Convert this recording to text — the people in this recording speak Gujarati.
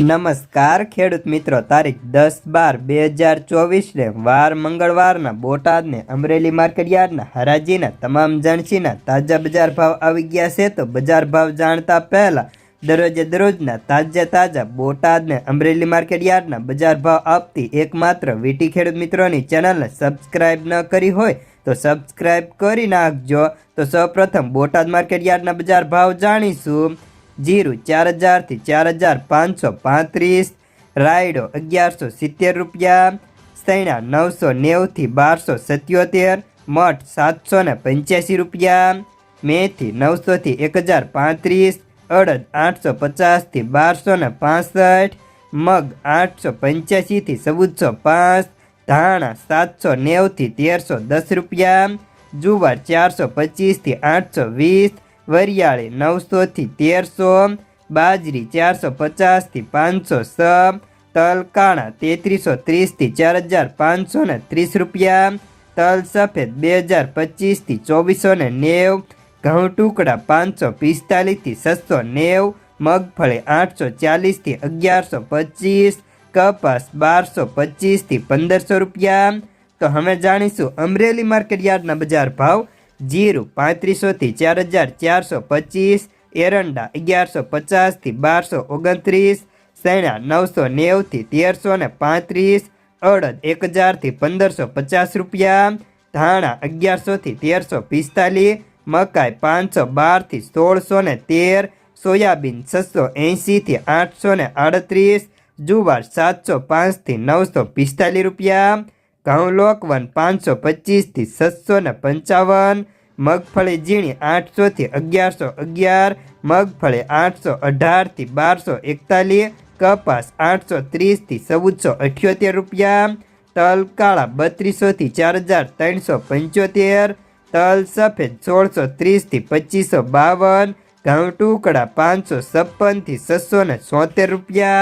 નમસ્કાર ખેડૂત મિત્રો, તારીખ 10/12/2024 ને વાર મંગળવારના બોટાદને અમરેલી માર્કેટયાર્ડના હરાજીના તમામ જણસીના તાજા બજાર ભાવ આવી ગયા છે। તો બજાર ભાવ જાણતા પહેલા દરરોજના તાજા બોટાદને અમરેલી માર્કેટયાર્ડના બજાર ભાવ આપતી એકમાત્ર વીટી ખેડૂત મિત્રોની ચેનલને સબસ્ક્રાઇબ ન કરી હોય તો સબસ્ક્રાઇબ કરી નાખજો। તો સૌપ્રથમ બોટાદ માર્કેટયાર્ડના બજાર ભાવ જાણીશું। जीरु 4000 થી 4535, रायडो 1170 रुपया, सैणा 990 થી 1277, मठ 785 रुपया, मेथी 900 થી 1035, अड़द 850 થી 1265, मग 885 થી 1405, धाणा 790 થી 1310 रुपया, जुवार 425 થી 820, वरियाળી 900 થી 1300, बाजरी 450 થી 506, तल काणा 3330 થી 4530 रुपया, तल सफेद 2025 થી 2490, घऊं टुकड़ा 545 થી 690, मगफળી 840 થી 1125, कपास 1225 થી 1500 रुपया। तो हमें जाणीशुं अमरेली मार्केटयार्डना बजार भाव। जीरु 3500 થી 4425, एरंडा 1150 થી 1229, सैणा 990 થી 1335, अड़द 1000 થી 1550 रुपया, धाणा 1100 થી 1345, मकाई 512 થી 1613, सोयाबीन 680 થી 838, जुवार 705 થી 945 रुपया, घऊं लोकवन 525 થી 655, मगफળી ઝીણી 800 થી 1111, मगफળી 818 થી 1241, कपास 830 થી 1478 रुपया, तल काळा 3200 થી 4375, तल सफेद 1630 થી 2552, घऊं टुकड़ा 556 થી 676 रुपया।